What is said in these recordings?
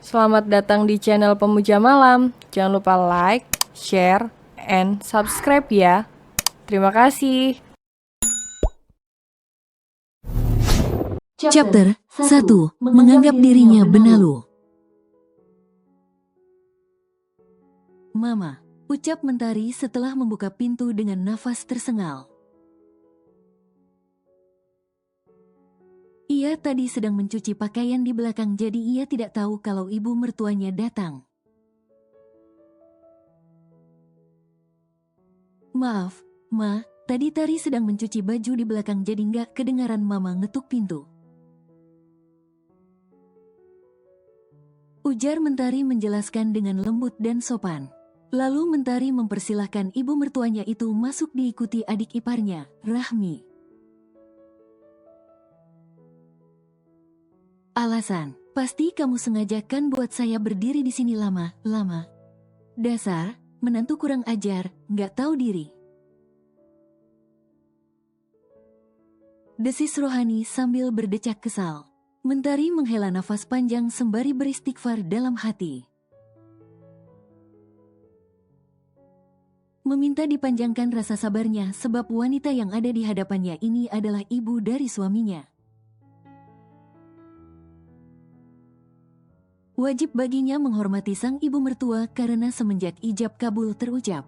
Selamat datang di channel Pemuja Malam. Jangan lupa like, share, and subscribe ya. Terima kasih. Chapter 1. Menganggap dirinya benalu. Mama, ucap Mentari setelah membuka pintu dengan nafas tersengal. Ia tadi sedang mencuci pakaian di belakang, jadi ia tidak tahu kalau ibu mertuanya datang. Maaf, Ma, tadi Tari sedang mencuci baju di belakang, jadi nggak kedengaran Mama ngetuk pintu. Ujar Mentari menjelaskan dengan lembut dan sopan. Lalu Mentari mempersilahkan ibu mertuanya itu masuk diikuti adik iparnya, Rahmi. Alasan, pasti kamu sengaja kan buat saya berdiri di sini lama-lama. Dasar, menantu kurang ajar, nggak tahu diri. Desis Rohani sambil berdecak kesal. Mentari menghela nafas panjang sembari beristighfar dalam hati. Meminta dipanjangkan rasa sabarnya sebab wanita yang ada di hadapannya ini adalah ibu dari suaminya. Wajib baginya menghormati sang ibu mertua karena semenjak ijab kabul terucap,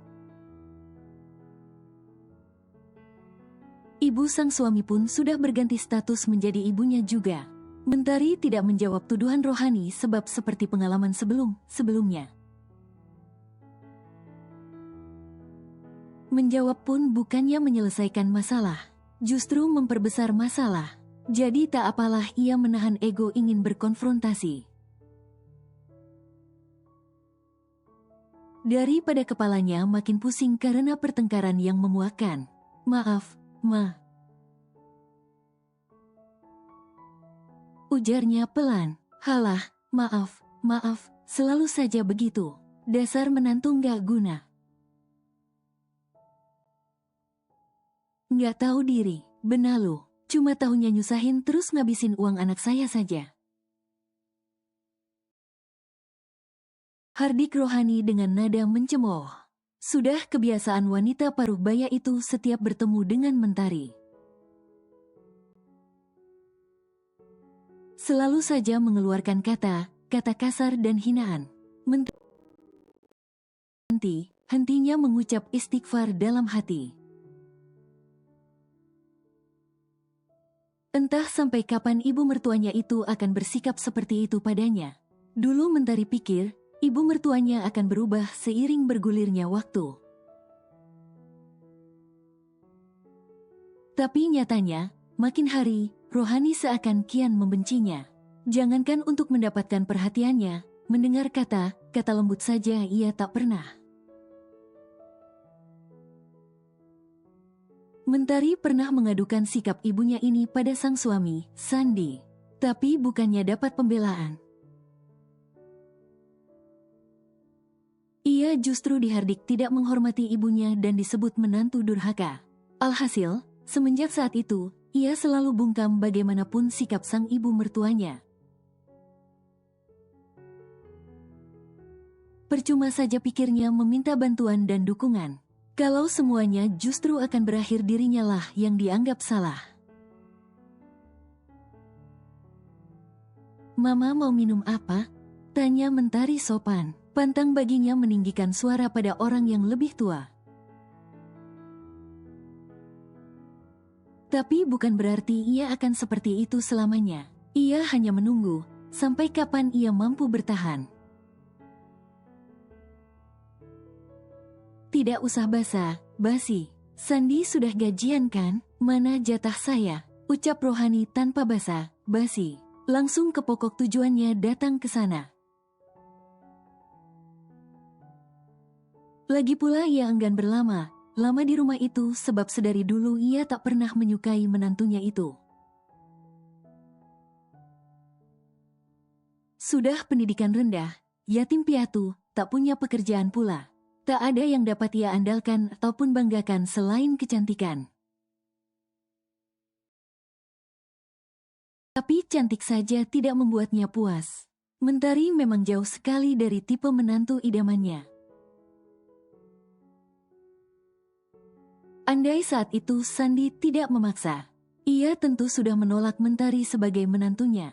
ibu sang suami pun sudah berganti status menjadi ibunya juga. Mentari tidak menjawab tuduhan Rohani sebab seperti pengalaman sebelumnya. Menjawab pun bukannya menyelesaikan masalah, justru memperbesar masalah. Jadi tak apalah ia menahan ego ingin berkonfrontasi. Daripada kepalanya makin pusing karena pertengkaran yang memuakkan. Maaf, Ma. Ujarnya pelan. Halah, maaf, selalu saja begitu. Dasar menantu nggak guna. Nggak tahu diri, benalu. Cuma tahunya nyusahin terus ngabisin uang anak saya saja. Hardik Rohani dengan nada mencemooh. Sudah kebiasaan wanita paruh baya itu setiap bertemu dengan Mentari. Selalu saja mengeluarkan kata kasar dan hinaan. Hentinya mengucap istighfar dalam hati. Entah sampai kapan ibu mertuanya itu akan bersikap seperti itu padanya. Dulu Mentari pikir, ibu mertuanya akan berubah seiring bergulirnya waktu. Tapi nyatanya, makin hari, Rohani seakan kian membencinya. Jangankan untuk mendapatkan perhatiannya, mendengar kata lembut saja ia tak pernah. Mentari pernah mengadukan sikap ibunya ini pada sang suami, Sandi. Tapi bukannya dapat pembelaan. Ia justru dihardik tidak menghormati ibunya dan disebut menantu durhaka. Alhasil, semenjak saat itu, ia selalu bungkam bagaimanapun sikap sang ibu mertuanya. Percuma saja pikirnya meminta bantuan dan dukungan. Kalau semuanya justru akan berakhir dirinya lah yang dianggap salah. Mama mau minum apa? Tanya Mentari sopan. Pantang baginya meninggikan suara pada orang yang lebih tua. Tapi bukan berarti ia akan seperti itu selamanya. Ia hanya menunggu, sampai kapan ia mampu bertahan. Tidak usah basa-basi. Sandi sudah gajian kan? Mana jatah saya? Ucap Rohani tanpa basa-basi. Langsung ke pokok tujuannya datang ke sana. Lagi pula ia enggan lama di rumah itu sebab sedari dulu ia tak pernah menyukai menantunya itu. Sudah pendidikan rendah, yatim piatu, tak punya pekerjaan pula. Tak ada yang dapat ia andalkan ataupun banggakan selain kecantikan. Tapi cantik saja tidak membuatnya puas. Mentari memang jauh sekali dari tipe menantu idamannya. Andai saat itu Sandi tidak memaksa, ia tentu sudah menolak Mentari sebagai menantunya.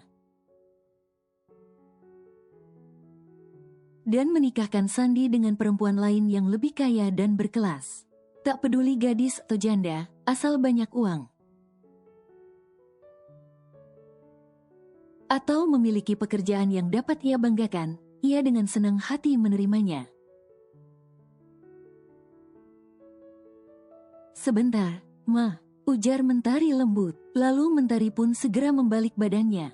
Dan menikahkan Sandi dengan perempuan lain yang lebih kaya dan berkelas. Tak peduli gadis atau janda, asal banyak uang. Atau memiliki pekerjaan yang dapat ia banggakan, ia dengan senang hati menerimanya. Sebentar, Ma, ujar Mentari lembut. Lalu Mentari pun segera membalik badannya.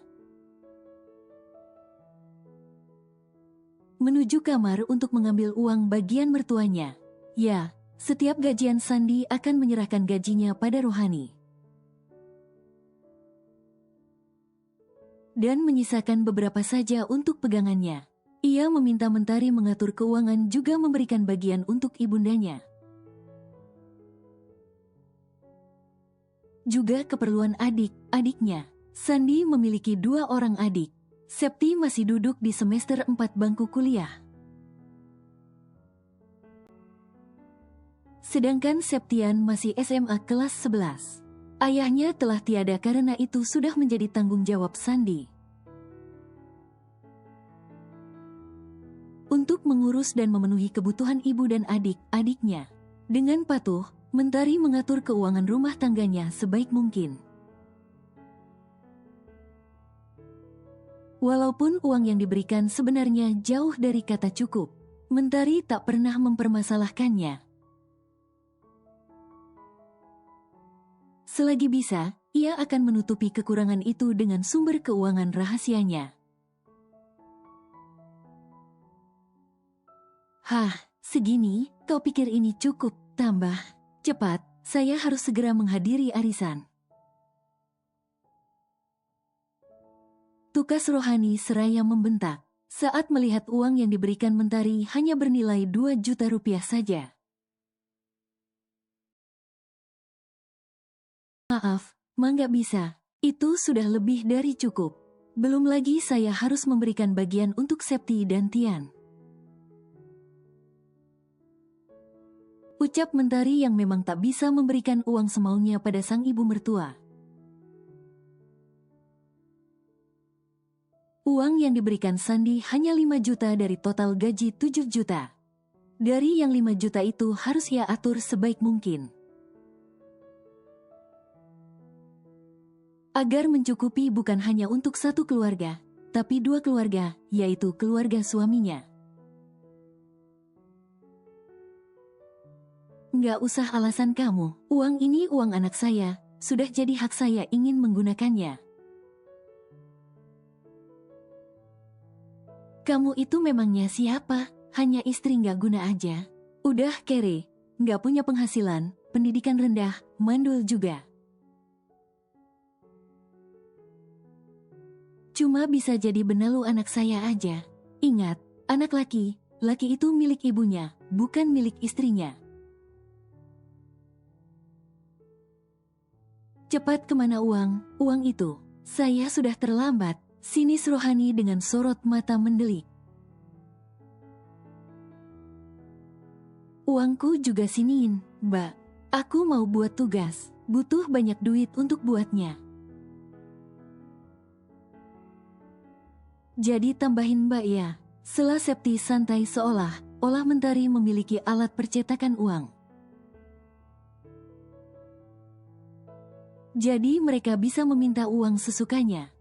Menuju kamar untuk mengambil uang bagian mertuanya. Ya, setiap gajian Sandi akan menyerahkan gajinya pada Rohani. Dan menyisakan beberapa saja untuk pegangannya. Ia meminta Mentari mengatur keuangan juga memberikan bagian untuk ibundanya. Juga keperluan adik-adiknya. Sandi memiliki 2 orang adik. Septi masih duduk di semester 4 bangku kuliah. Sedangkan Septian masih SMA kelas 11. Ayahnya telah tiada karena itu sudah menjadi tanggung jawab Sandi. Untuk mengurus dan memenuhi kebutuhan ibu dan adik-adiknya. Dengan patuh, Mentari mengatur keuangan rumah tangganya sebaik mungkin. Walaupun uang yang diberikan sebenarnya jauh dari kata cukup, Mentari tak pernah mempermasalahkannya. Selagi bisa, ia akan menutupi kekurangan itu dengan sumber keuangan rahasianya. Hah, segini? Kau pikir ini cukup? Tambah. Cepat, saya harus segera menghadiri arisan. Tukas Rohani seraya membentak saat melihat uang yang diberikan Mentari hanya bernilai 2 juta rupiah saja. Maaf, Ma nggak bisa. Itu sudah lebih dari cukup. Belum lagi saya harus memberikan bagian untuk Septi dan Tian. Ucap Mentari yang memang tak bisa memberikan uang semaunya pada sang ibu mertua. Uang yang diberikan Sandi hanya 5 juta dari total gaji 7 juta. Dari yang 5 juta itu harus ia atur sebaik mungkin. Agar mencukupi bukan hanya untuk satu keluarga, tapi 2 keluarga, yaitu keluarga suaminya. Nggak usah alasan kamu, uang ini uang anak saya, sudah jadi hak saya ingin menggunakannya. Kamu itu memangnya siapa? Hanya istri nggak guna aja. Udah kere, nggak punya penghasilan, pendidikan rendah, mandul juga. Cuma bisa jadi benalu anak saya aja. Ingat, anak laki itu milik ibunya, bukan milik istrinya. Cepat kemana uang itu? Saya sudah terlambat, sinis Rohani dengan sorot mata mendelik. Uangku juga siniin, Mbak. Aku mau buat tugas, butuh banyak duit untuk buatnya. Jadi tambahin Mbak ya. Sela Septi santai seolah-olah Mentari memiliki alat percetakan uang. Jadi mereka bisa meminta uang sesukanya.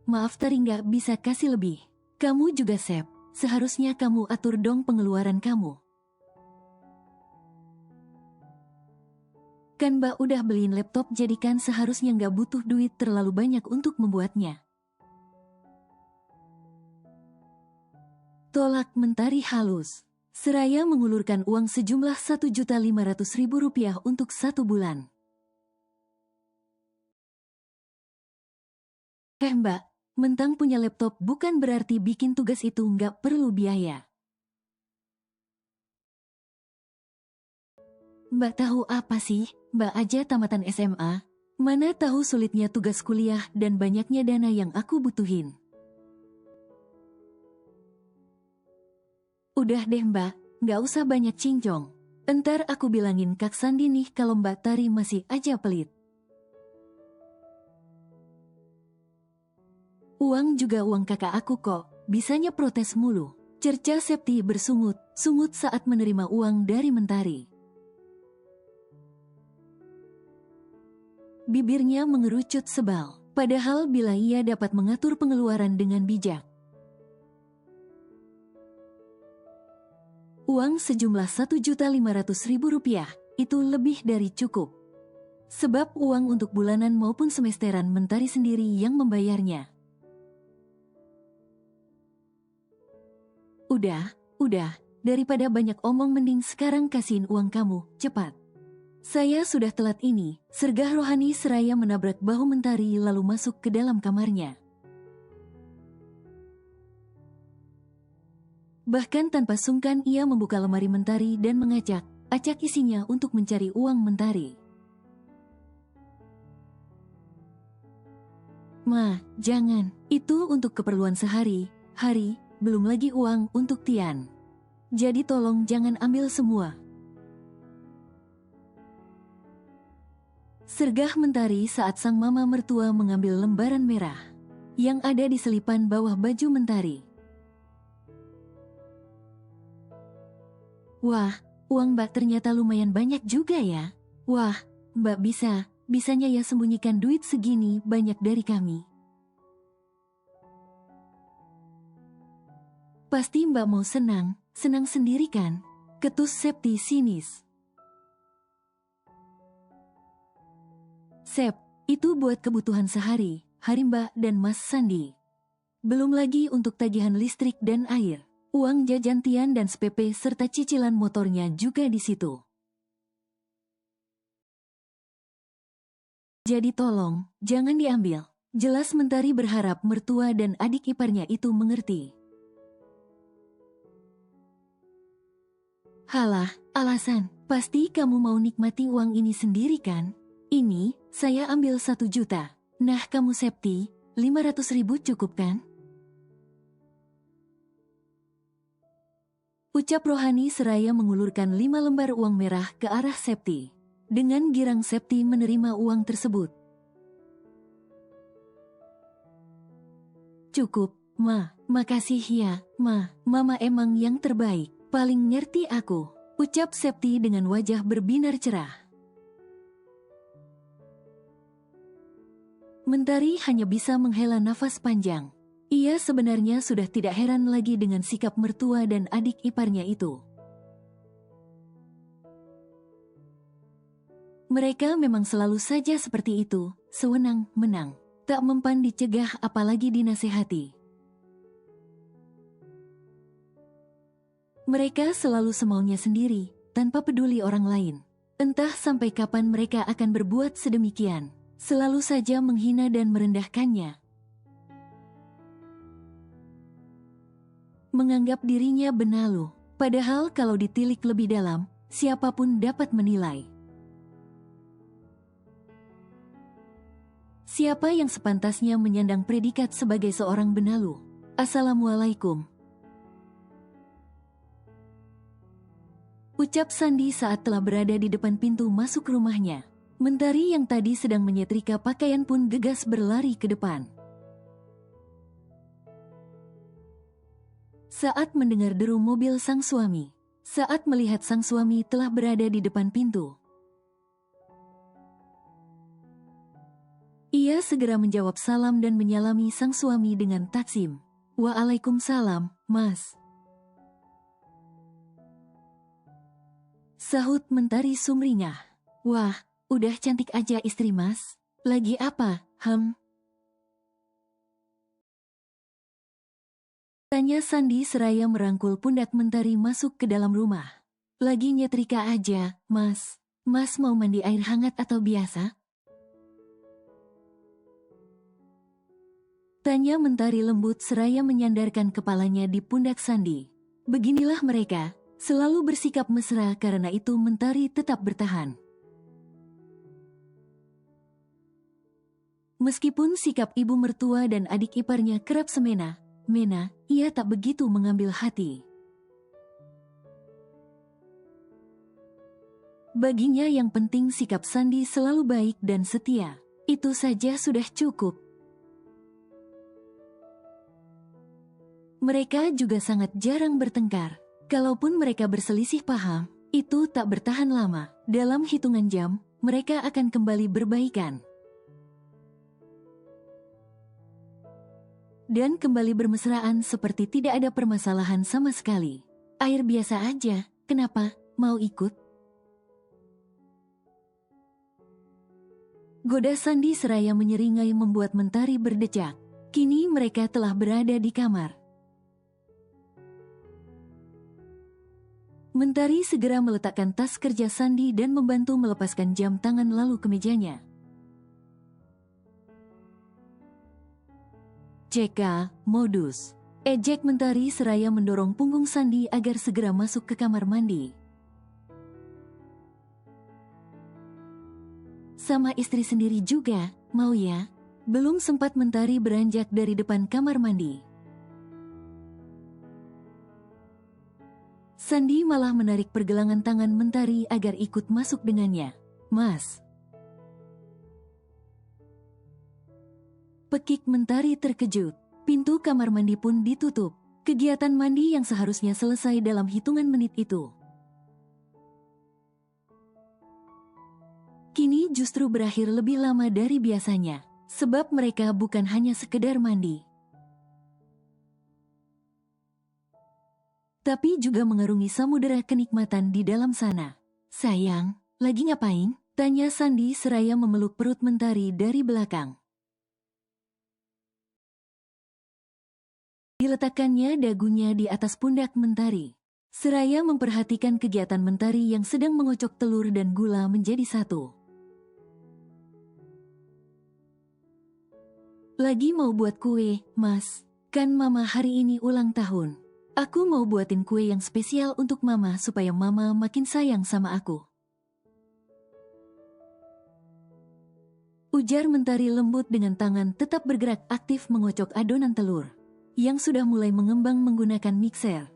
Maaf Tari nggak bisa kasih lebih. Kamu juga Sep, seharusnya kamu atur dong pengeluaran kamu. Kan Mbak udah beliin laptop jadikan seharusnya nggak butuh duit terlalu banyak untuk membuatnya. Tolak Mentari halus. Seraya mengulurkan uang sejumlah 1.500.000 rupiah untuk 1 bulan. Mbak, mentang punya laptop bukan berarti bikin tugas itu nggak perlu biaya. Mbak tahu apa sih? Mbak aja tamatan SMA. Mana tahu sulitnya tugas kuliah dan banyaknya dana yang aku butuhin. Udah deh mbak, nggak usah banyak cincong. Entar aku bilangin Kak Sandi nih kalau Mbak Tari masih aja pelit. Uang juga uang kakak aku kok, bisanya protes mulu. Cerca Septi bersungut-sungut saat menerima uang dari Mentari. Bibirnya mengerucut sebal, padahal bila ia dapat mengatur pengeluaran dengan bijak. Uang sejumlah Rp1.500.000 itu lebih dari cukup. Sebab uang untuk bulanan maupun semesteran Mentari sendiri yang membayarnya. Udah, daripada banyak omong mending sekarang kasihin uang kamu, cepat. Saya sudah telat ini, sergah rohani seraya menabrak bahu Mentari lalu masuk ke dalam kamarnya. Bahkan tanpa sungkan ia membuka lemari Mentari dan acak isinya untuk mencari uang Mentari. Ma, jangan, itu untuk keperluan sehari-hari, belum lagi uang untuk Tian. Jadi tolong jangan ambil semua. Sergah Mentari saat sang mama mertua mengambil lembaran merah yang ada di selipan bawah baju Mentari. Wah, uang Mbak ternyata lumayan banyak juga ya. Wah, Mbak bisanya ya sembunyikan duit segini banyak dari kami. Pasti Mbak mau senang sendiri kan? Ketus Septi sinis. Sep, itu buat kebutuhan sehari-hari Mbak dan Mas Sandi. Belum lagi untuk tagihan listrik dan air, uang jajan Tian dan SPP serta cicilan motornya juga di situ. Jadi tolong, jangan diambil. Jelas Mentari berharap mertua dan adik iparnya itu mengerti. Halah, alasan, pasti kamu mau nikmati uang ini sendiri kan? Ini, saya ambil 1 juta. Nah kamu Septi, 500.000 cukup kan? Ucap rohani seraya mengulurkan 5 lembar uang merah ke arah Septi. Dengan girang Septi menerima uang tersebut. Cukup, Ma, makasih ya, Ma, Mama emang yang terbaik, paling ngerti aku. Ucap Septi dengan wajah berbinar cerah. Mentari hanya bisa menghela nafas panjang. Ia sebenarnya sudah tidak heran lagi dengan sikap mertua dan adik iparnya itu. Mereka memang selalu saja seperti itu, sewenang-menang, tak mempan dicegah apalagi dinasehati. Mereka selalu semaunya sendiri, tanpa peduli orang lain. Entah sampai kapan mereka akan berbuat sedemikian. Selalu saja menghina dan merendahkannya. Menganggap dirinya benalu, padahal kalau ditilik lebih dalam, siapapun dapat menilai. Siapa yang sepantasnya menyandang predikat sebagai seorang benalu? Assalamualaikum. Ucap Sandi saat telah berada di depan pintu masuk rumahnya. Mentari yang tadi sedang menyetrika pakaian pun gegas berlari ke depan. Saat mendengar deru mobil sang suami, saat melihat sang suami telah berada di depan pintu, ia segera menjawab salam dan menyalami sang suami dengan taksim. Waalaikumsalam, Mas. Sahut Mentari sumringah. Wah, udah cantik aja istri Mas. Lagi apa, Tanya Sandi seraya merangkul pundak Mentari masuk ke dalam rumah. Lagi nyetrika aja, Mas. Mas mau mandi air hangat atau biasa? Tanya Mentari lembut seraya menyandarkan kepalanya di pundak Sandi. Beginilah mereka, selalu bersikap mesra karena itu Mentari tetap bertahan. Meskipun sikap ibu mertua dan adik iparnya kerap semena-mena, ia tak begitu mengambil hati. Baginya yang penting sikap Sandi selalu baik dan setia. Itu saja sudah cukup. Mereka juga sangat jarang bertengkar. Kalaupun mereka berselisih paham, itu tak bertahan lama. Dalam hitungan jam, mereka akan kembali berbaikan. Dan kembali bermesraan seperti tidak ada permasalahan sama sekali. Air biasa aja, kenapa? Mau ikut? Goda Sandi seraya menyeringai membuat Mentari berdecak. Kini mereka telah berada di kamar. Mentari segera meletakkan tas kerja Sandi dan membantu melepaskan jam tangan lalu ke mejanya. CK, modus. Ejek Mentari seraya mendorong punggung Sandi agar segera masuk ke kamar mandi. Sama istri sendiri juga, mau ya? Belum sempat Mentari beranjak dari depan kamar mandi. Sandi malah menarik pergelangan tangan Mentari agar ikut masuk dengannya. Mas. Pekik Mentari terkejut. Pintu kamar mandi pun ditutup. Kegiatan mandi yang seharusnya selesai dalam hitungan menit itu kini justru berakhir lebih lama dari biasanya. Sebab mereka bukan hanya sekedar mandi, tapi juga mengarungi samudera kenikmatan di dalam sana. Sayang, lagi ngapain? Tanya Sandi seraya memeluk perut Mentari dari belakang. Diletakkannya dagunya di atas pundak Mentari, seraya memperhatikan kegiatan Mentari yang sedang mengocok telur dan gula menjadi satu. Lagi mau buat kue, Mas. Kan Mama hari ini ulang tahun. Aku mau buatin kue yang spesial untuk Mama supaya Mama makin sayang sama aku. Ujar Mentari lembut dengan tangan tetap bergerak aktif mengocok adonan telur yang sudah mulai mengembang menggunakan mixer.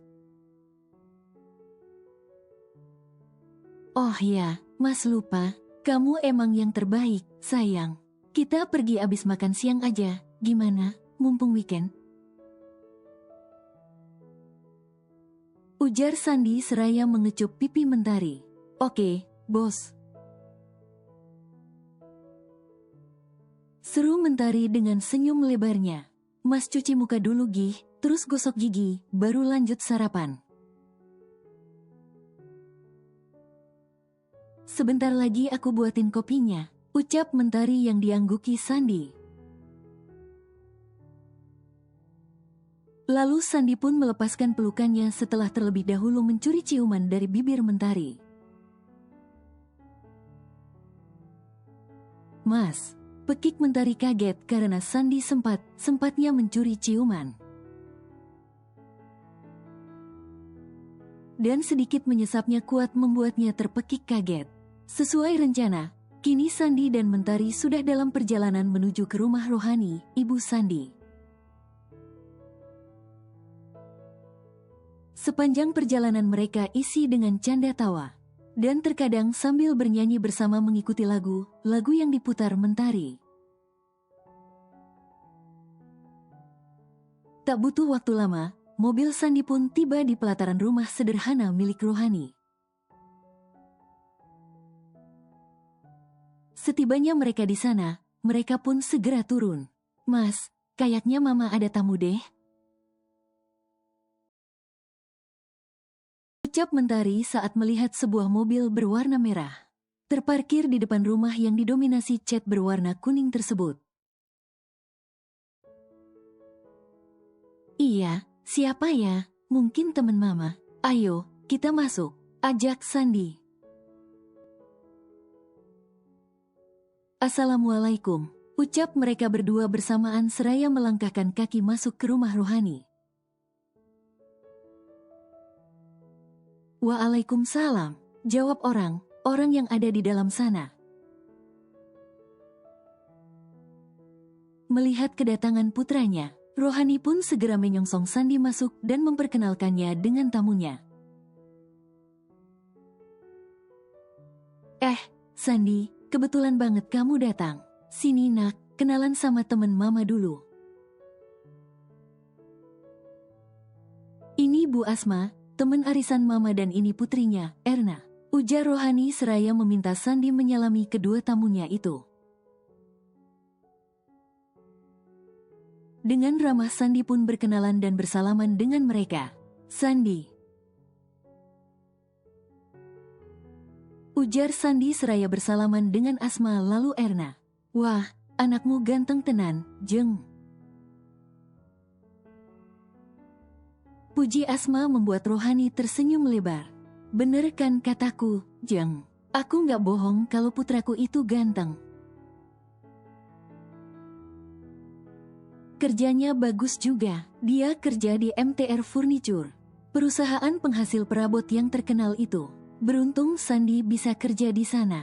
Oh ya, Mas lupa, kamu emang yang terbaik, sayang. Kita pergi abis makan siang aja, gimana, mumpung weekend? Ujar Sandi seraya mengecup pipi Mentari. Oke, bos. Seru Mentari dengan senyum lebarnya. Mas cuci muka dulu Gih, terus gosok gigi, baru lanjut sarapan. Sebentar lagi aku buatin kopinya, ucap Mentari yang diangguki Sandi. Lalu Sandi pun melepaskan pelukannya setelah terlebih dahulu mencuri ciuman dari bibir Mentari. Mas. Pekik Mentari kaget karena Sandi sempatnya mencuri ciuman. Dan sedikit menyesapnya kuat membuatnya terpekik kaget. Sesuai rencana, kini Sandi dan Mentari sudah dalam perjalanan menuju ke rumah rohani, Ibu Sandi. Sepanjang perjalanan mereka isi dengan canda tawa. Dan terkadang sambil bernyanyi bersama mengikuti lagu yang diputar Mentari. Tak butuh waktu lama, mobil Sandi pun tiba di pelataran rumah sederhana milik rohani. Setibanya mereka di sana, mereka pun segera turun. Mas, kayaknya Mama ada tamu deh. Ucap Mentari saat melihat sebuah mobil berwarna merah terparkir di depan rumah yang didominasi cat berwarna kuning tersebut. Iya, siapa ya? Mungkin teman Mama. Ayo, kita masuk, ajak Sandi. Assalamualaikum, ucap mereka berdua bersamaan seraya melangkahkan kaki masuk ke rumah rohani. Waalaikumsalam, jawab orang yang ada di dalam sana. Melihat kedatangan putranya, rohani pun segera menyongsong Sandi masuk dan memperkenalkannya dengan tamunya. Sandi, kebetulan banget kamu datang. Sini nak, kenalan sama temen mama dulu. Ini Bu Asma, temen arisan mama dan ini putrinya, Erna. Ujar Rohani seraya meminta Sandi menyalami kedua tamunya itu. Dengan ramah Sandi pun berkenalan dan bersalaman dengan mereka. Sandi. Ujar Sandi seraya bersalaman dengan Asma lalu Erna. Wah, anakmu ganteng tenan, Jeng. Puji Asma membuat Rohani tersenyum lebar. Bener kan kataku, Jeng? Aku nggak bohong kalau putraku itu ganteng. Kerjanya bagus juga. Dia kerja di MTR Furniture, perusahaan penghasil perabot yang terkenal itu. Beruntung Sandi bisa kerja di sana.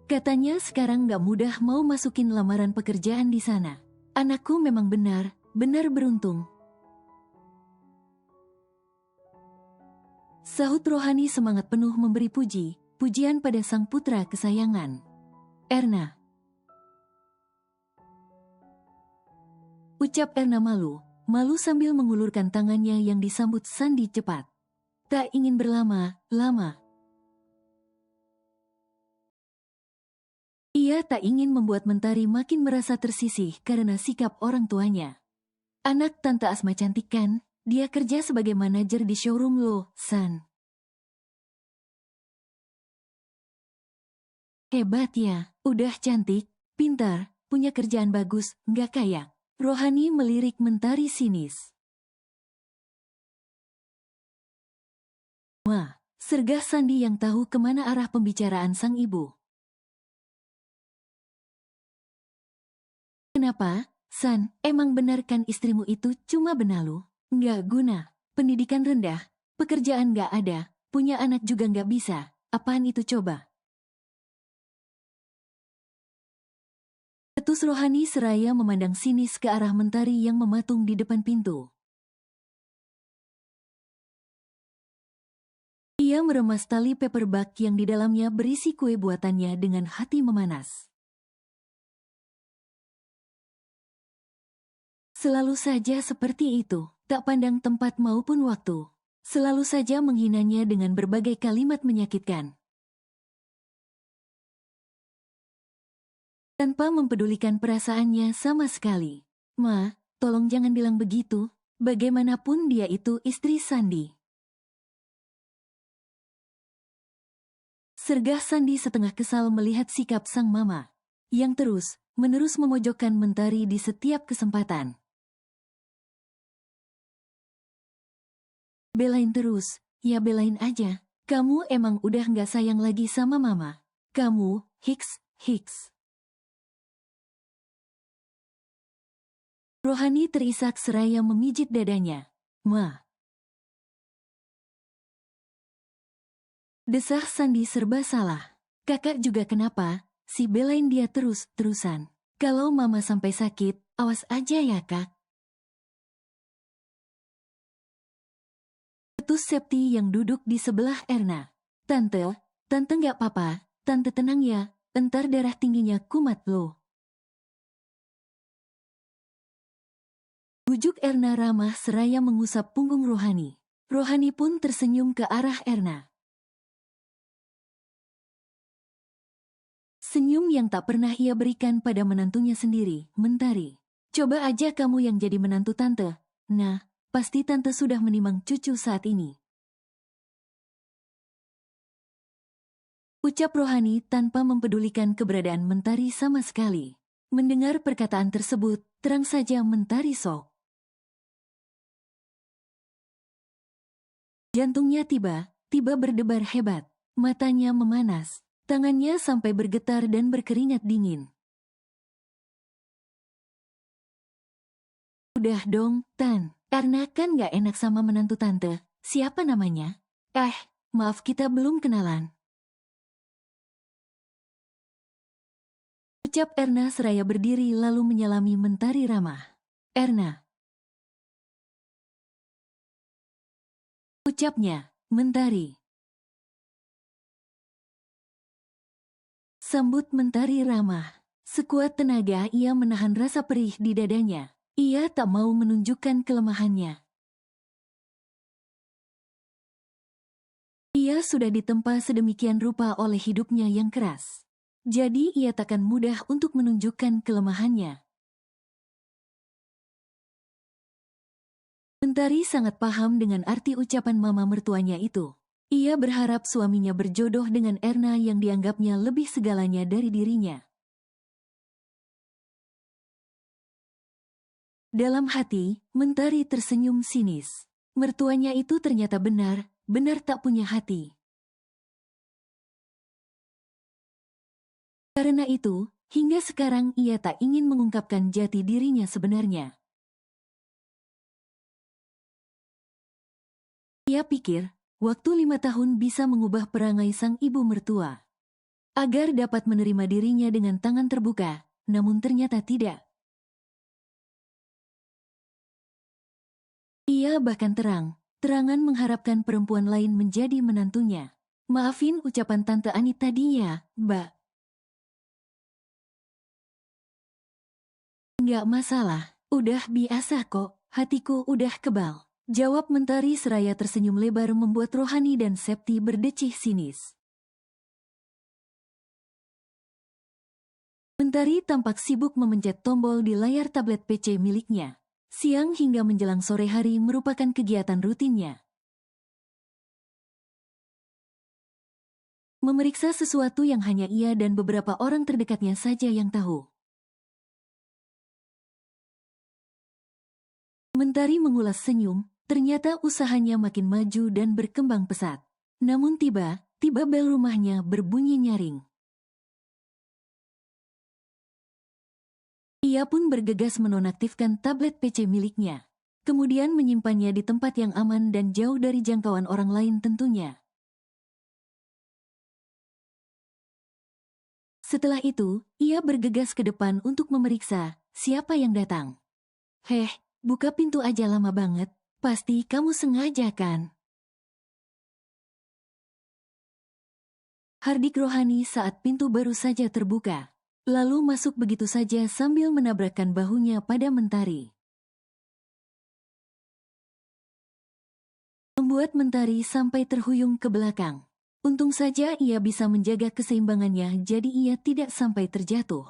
Katanya sekarang gak mudah mau masukin lamaran pekerjaan di sana. Anakku memang benar beruntung. Sahut Rohani semangat penuh memberi pujian pada sang putra kesayangan. Erna. Ucap Erna malu sambil mengulurkan tangannya yang disambut Sandi cepat. Tak ingin berlama-lama. Ia tak ingin membuat Mentari makin merasa tersisih karena sikap orang tuanya. Anak Tante Asma cantik kan? Dia kerja sebagai manajer di showroom lo, San. Hebat ya, udah cantik, pintar, punya kerjaan bagus, nggak kaya. Rohani melirik Mentari sinis. Wah, sergah Sandi yang tahu kemana arah pembicaraan sang ibu. Kenapa, San, emang benar kan istrimu itu cuma benalu? Nggak guna, pendidikan rendah, pekerjaan nggak ada, punya anak juga nggak bisa, apaan itu coba? Ketus Rohani seraya memandang sinis ke arah Mentari yang mematung di depan pintu. Ia meremas tali paperback yang di dalamnya berisi kue buatannya dengan hati memanas. Selalu saja seperti itu, tak pandang tempat maupun waktu. Selalu saja menghinanya dengan berbagai kalimat menyakitkan. Tanpa mempedulikan perasaannya sama sekali. Ma, tolong jangan bilang begitu. Bagaimanapun dia itu istri Sandi. Sergah Sandi setengah kesal melihat sikap sang mama, yang terus-menerus memojokkan Mentari di setiap kesempatan. Belain terus, ya belain aja. Kamu emang udah gak sayang lagi sama mama. Kamu, Hiks. Rohani terisak seraya memijit dadanya. Ma. Desah Sandi serba salah. Kakak juga kenapa, si belain dia terus-terusan. Kalau mama sampai sakit, awas aja ya kak. Ketus Septi yang duduk di sebelah Erna. Tante gak apa-apa, tante tenang ya, entar darah tingginya kumat loh. Bujuk Erna ramah seraya mengusap punggung Rohani. Rohani pun tersenyum ke arah Erna. Senyum yang tak pernah ia berikan pada menantunya sendiri, Mentari. Coba aja kamu yang jadi menantu tante. Nah, pasti tante sudah menimang cucu saat ini. Ucap Rohani tanpa mempedulikan keberadaan Mentari sama sekali. Mendengar perkataan tersebut, terang saja Mentari sok. Jantungnya tiba berdebar hebat, matanya memanas, tangannya sampai bergetar dan berkeringat dingin. Udah dong, Tan, karena kan gak enak sama menantu tante. Siapa namanya? Maaf kita belum kenalan. Ucap Erna seraya berdiri lalu menyalami Mentari ramah. Erna. Ucapnya, Mentari. Sambut Mentari ramah. Sekuat tenaga ia menahan rasa perih di dadanya. Ia tak mau menunjukkan kelemahannya. Ia sudah ditempa sedemikian rupa oleh hidupnya yang keras. Jadi ia takkan mudah untuk menunjukkan kelemahannya. Mentari sangat paham dengan arti ucapan mama mertuanya itu. Ia berharap suaminya berjodoh dengan Erna yang dianggapnya lebih segalanya dari dirinya. Dalam hati, Mentari tersenyum sinis. Mertuanya itu ternyata benar tak punya hati. Karena itu, hingga sekarang ia tak ingin mengungkapkan jati dirinya sebenarnya. Ia pikir, waktu 5 tahun bisa mengubah perangai sang ibu mertua. Agar dapat menerima dirinya dengan tangan terbuka, namun ternyata tidak. Ia bahkan terangan mengharapkan perempuan lain menjadi menantunya. Maafin ucapan Tante Ani tadi ya, Mbak. Nggak masalah, udah biasa kok, hatiku udah kebal. Jawab Mentari seraya tersenyum lebar membuat Rohani dan Septi berdecih sinis. Mentari tampak sibuk memencet tombol di layar tablet PC miliknya. Siang hingga menjelang sore hari merupakan kegiatan rutinnya. Memeriksa sesuatu yang hanya ia dan beberapa orang terdekatnya saja yang tahu. Mentari mengulas senyum, ternyata usahanya makin maju dan berkembang pesat. Namun tiba bel rumahnya berbunyi nyaring. Ia pun bergegas menonaktifkan tablet PC miliknya. Kemudian menyimpannya di tempat yang aman dan jauh dari jangkauan orang lain tentunya. Setelah itu, ia bergegas ke depan untuk memeriksa siapa yang datang. Heh, buka pintu aja lama banget. Pasti kamu sengaja kan? Hardik Rohani saat pintu baru saja terbuka. Lalu masuk begitu saja sambil menabrakkan bahunya pada Mentari. Membuat Mentari sampai terhuyung ke belakang. Untung saja ia bisa menjaga keseimbangannya jadi ia tidak sampai terjatuh.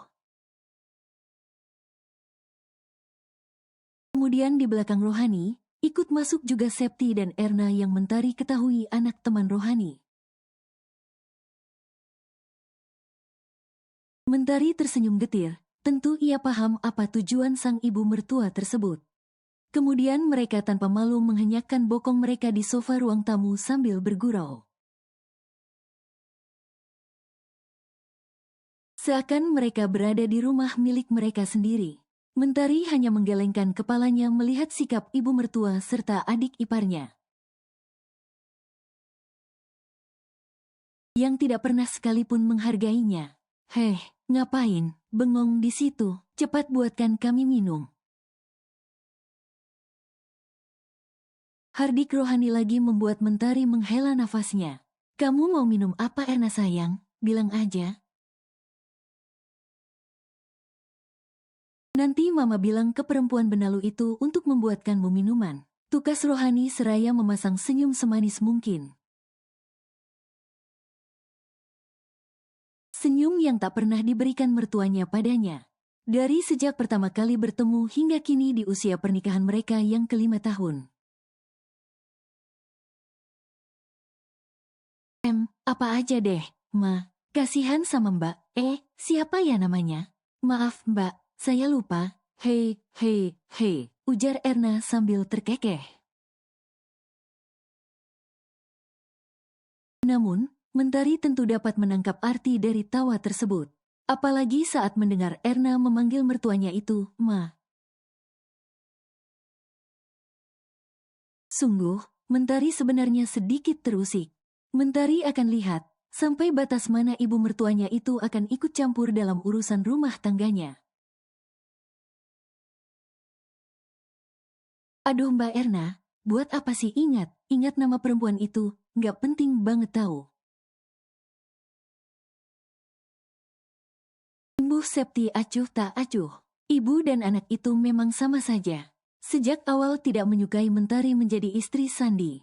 Kemudian di belakang Rohani, ikut masuk juga Septi dan Erna yang Mentari ketahui anak teman Rohani. Mentari tersenyum getir, tentu ia paham apa tujuan sang ibu mertua tersebut. Kemudian mereka tanpa malu menghenyakkan bokong mereka di sofa ruang tamu sambil bergurau. Seakan mereka berada di rumah milik mereka sendiri. Mentari hanya menggelengkan kepalanya melihat sikap ibu mertua serta adik iparnya. Yang tidak pernah sekalipun menghargainya. Heh, ngapain, bengong di situ, cepat buatkan kami minum. Hardik Rohani lagi membuat Mentari menghela nafasnya. Kamu mau minum apa Erna sayang? Bilang aja. Nanti mama bilang ke perempuan benalu itu untuk membuatkanmu minuman. Tukas Rohani seraya memasang senyum semanis mungkin. Senyum yang tak pernah diberikan mertuanya padanya. Dari sejak pertama kali bertemu hingga kini di usia pernikahan mereka yang ke-5 tahun. Apa aja deh, Ma. Kasihan sama Mbak. Siapa ya namanya? Maaf Mbak, saya lupa. Hei, ujar Erna sambil terkekeh. Namun, Mentari tentu dapat menangkap arti dari tawa tersebut. Apalagi saat mendengar Erna memanggil mertuanya itu, Ma. Sungguh, Mentari sebenarnya sedikit terusik. Mentari akan lihat, sampai batas mana ibu mertuanya itu akan ikut campur dalam urusan rumah tangganya. Aduh Mbak Erna, buat apa sih ingat nama perempuan itu, nggak penting banget tahu. Ibu Septi acuh tak acuh. Ibu dan anak itu memang sama saja. Sejak awal tidak menyukai Mentari menjadi istri Sandi.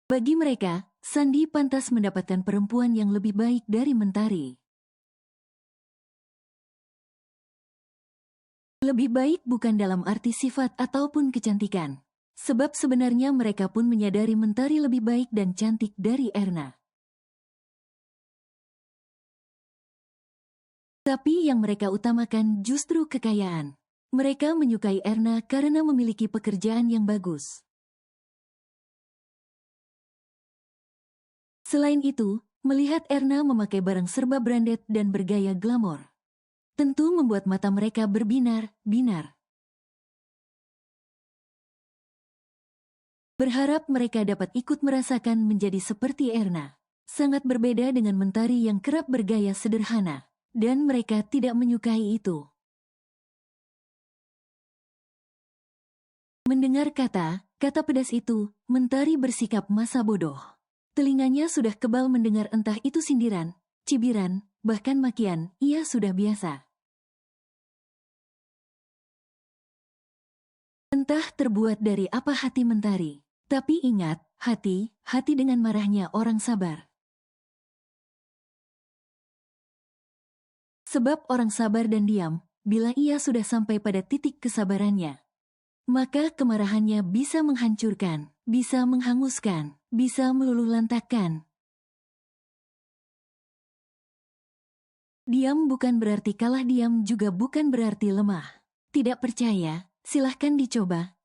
Bagi mereka, Sandi pantas mendapatkan perempuan yang lebih baik dari Mentari. Lebih baik bukan dalam arti sifat ataupun kecantikan. Sebab sebenarnya mereka pun menyadari Mentari lebih baik dan cantik dari Erna. Tapi yang mereka utamakan justru kekayaan. Mereka menyukai Erna karena memiliki pekerjaan yang bagus. Selain itu, melihat Erna memakai barang serba branded dan bergaya glamor, tentu membuat mata mereka berbinar-binar. Berharap mereka dapat ikut merasakan menjadi seperti Erna. Sangat berbeda dengan Mentari yang kerap bergaya sederhana. Dan mereka tidak menyukai itu. Mendengar kata pedas itu, Mentari bersikap masa bodoh. Telinganya sudah kebal mendengar entah itu sindiran, cibiran, bahkan makian, ia sudah biasa. Entah terbuat dari apa hati Mentari. Tapi ingat, hati dengan marahnya orang sabar. Sebab orang sabar dan diam, bila ia sudah sampai pada titik kesabarannya, maka kemarahannya bisa menghancurkan, bisa menghanguskan, bisa meluluhlantahkan. Diam bukan berarti kalah, diam juga bukan berarti lemah. Tidak percaya, silahkan dicoba.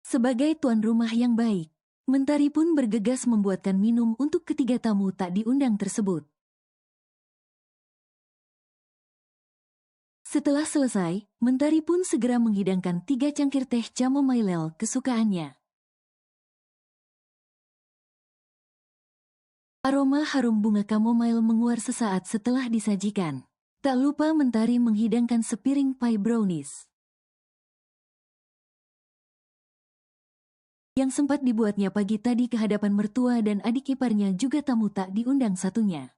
Sebagai tuan rumah yang baik, Mentari pun bergegas membuatkan minum untuk ketiga tamu tak diundang tersebut. Setelah selesai, Mentari pun segera menghidangkan 3 cangkir teh chamomile kesukaannya. Aroma harum bunga chamomile menguar sesaat setelah disajikan. Tak lupa Mentari menghidangkan sepiring pie brownies yang sempat dibuatnya pagi tadi ke hadapan mertua dan adik iparnya juga tamu tak diundang satunya.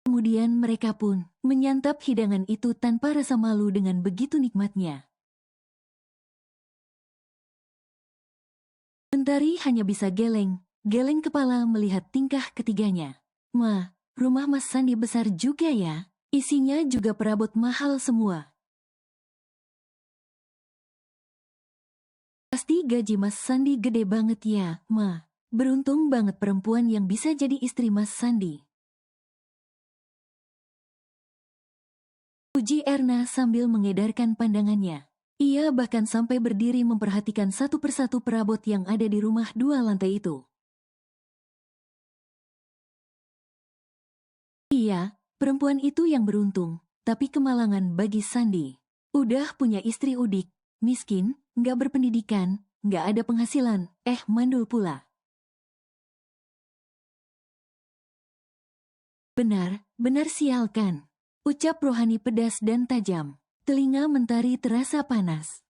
Kemudian mereka pun menyantap hidangan itu tanpa rasa malu dengan begitu nikmatnya. Mentari hanya bisa geleng kepala melihat tingkah ketiganya. Ma, rumah Mas Sandi besar juga ya, isinya juga perabot mahal semua. Pasti gaji Mas Sandi gede banget ya, Ma. Beruntung banget perempuan yang bisa jadi istri Mas Sandi. Puji Erna sambil mengedarkan pandangannya. Ia bahkan sampai berdiri memperhatikan satu persatu perabot yang ada di rumah 2 lantai itu. Iya, perempuan itu yang beruntung, tapi kemalangan bagi Sandi. Udah punya istri udik, miskin, nggak berpendidikan, nggak ada penghasilan, mandul pula. Benar sial kan? Ucap Rohani pedas dan tajam. Telinga Mentari terasa panas.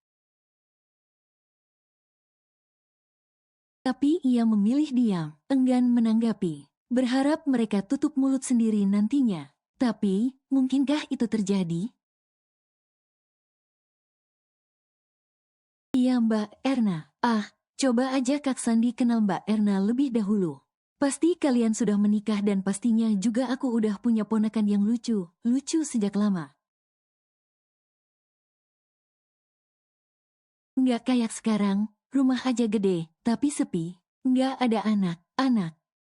Tapi ia memilih diam, enggan menanggapi. Berharap mereka tutup mulut sendiri nantinya. Tapi, mungkinkah itu terjadi? Iya Mbak Erna. Coba aja Kak Sandi kenal Mbak Erna lebih dahulu. Pasti kalian sudah menikah dan pastinya juga aku udah punya ponakan yang lucu sejak lama. Nggak kayak sekarang, rumah aja gede, tapi sepi. Nggak ada anak.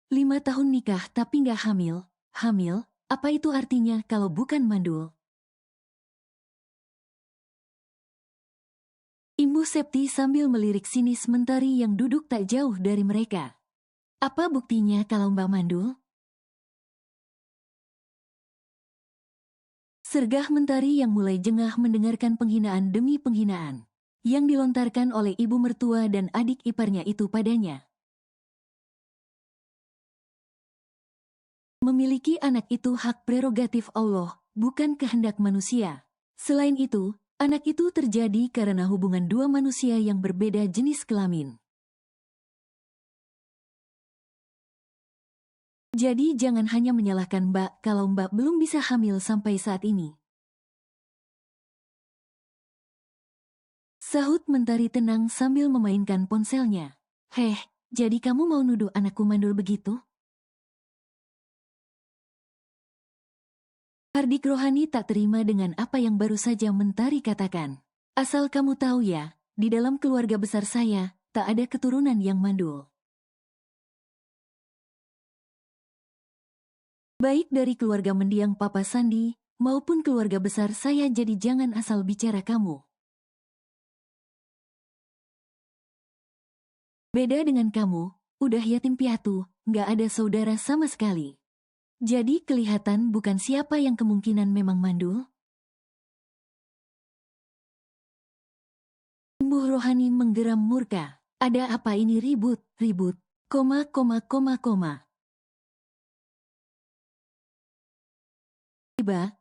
5 tahun nikah tapi nggak hamil. Hamil, apa itu artinya kalau bukan mandul? Ibu Septi sambil melirik sinis Mentari yang duduk tak jauh dari mereka. Apa buktinya kalau Mbak mandul? Sergah Mentari yang mulai jengah mendengarkan penghinaan demi penghinaan yang dilontarkan oleh ibu mertua dan adik iparnya itu padanya. Memiliki anak itu hak prerogatif Allah, bukan kehendak manusia. Selain itu, anak itu terjadi karena hubungan dua manusia yang berbeda jenis kelamin. Jadi jangan hanya menyalahkan Mbak kalau Mbak belum bisa hamil sampai saat ini. Sahut Mentari tenang sambil memainkan ponselnya. Heh, jadi kamu mau nuduh anakku mandul begitu? Hardik Rohani tak terima dengan apa yang baru saja Mentari katakan. Asal kamu tahu ya, di dalam keluarga besar saya, tak ada keturunan yang mandul. Baik dari keluarga mendiang Papa Sandi, maupun keluarga besar saya, jadi jangan asal bicara kamu. Beda dengan kamu, udah yatim piatu, nggak ada saudara sama sekali. Jadi kelihatan bukan siapa yang kemungkinan memang mandul. Embuh Rohani menggeram murka. Ada apa ini ribut, koma.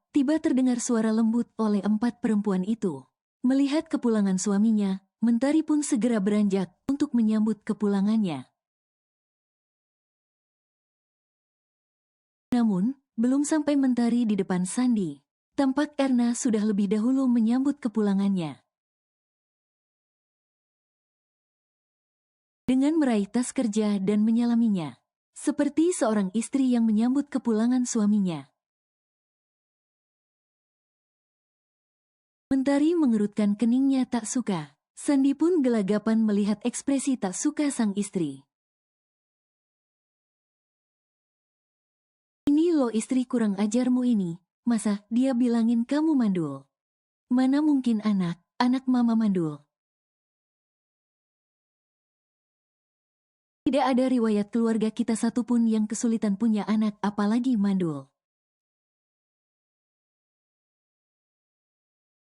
Tiba terdengar suara lembut oleh 4 perempuan itu. Melihat kepulangan suaminya, Mentari pun segera beranjak untuk menyambut kepulangannya. Namun, belum sampai Mentari di depan Sandi, tampak Erna sudah lebih dahulu menyambut kepulangannya. Dengan meraih tas kerja dan menyalaminya, seperti seorang istri yang menyambut kepulangan suaminya. Mentari mengerutkan keningnya tak suka. Sandi pun gelagapan melihat ekspresi tak suka sang istri. Ini lo istri kurang ajarmu ini, masa dia bilangin kamu mandul? Mana mungkin anak mama mandul. Tidak ada riwayat keluarga kita satupun yang kesulitan punya anak, apalagi mandul.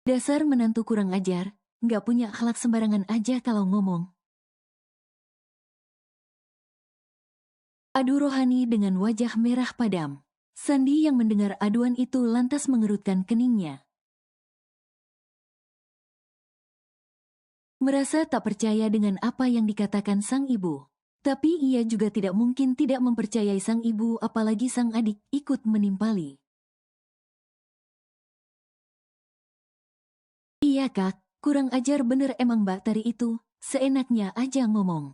Dasar menantu kurang ajar, nggak punya akhlak, sembarangan aja kalau ngomong. Adu Rohani dengan wajah merah padam. Sandi yang mendengar aduan itu lantas mengerutkan keningnya. Merasa tak percaya dengan apa yang dikatakan sang ibu. Tapi ia juga tidak mungkin tidak mempercayai sang ibu, apalagi sang adik ikut menimpali. Iya kak, kurang ajar bener emang Mbak Tari itu, seenaknya aja ngomong.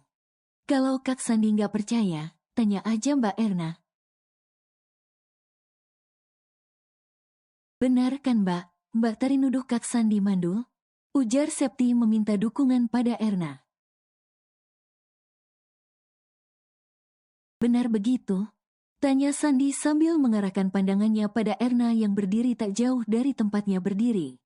Kalau Kak Sandi nggak percaya, tanya aja Mbak Erna. Benar kan Mbak, Mbak Tari nuduh Kak Sandi mandul? Ujar Septi meminta dukungan pada Erna. Benar begitu? Tanya Sandi sambil mengarahkan pandangannya pada Erna yang berdiri tak jauh dari tempatnya berdiri.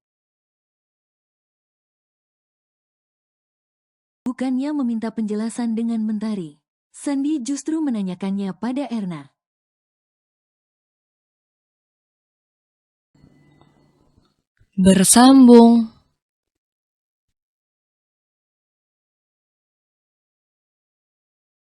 Bukannya meminta penjelasan dengan Mentari, Sandi justru menanyakannya pada Erna. Bersambung.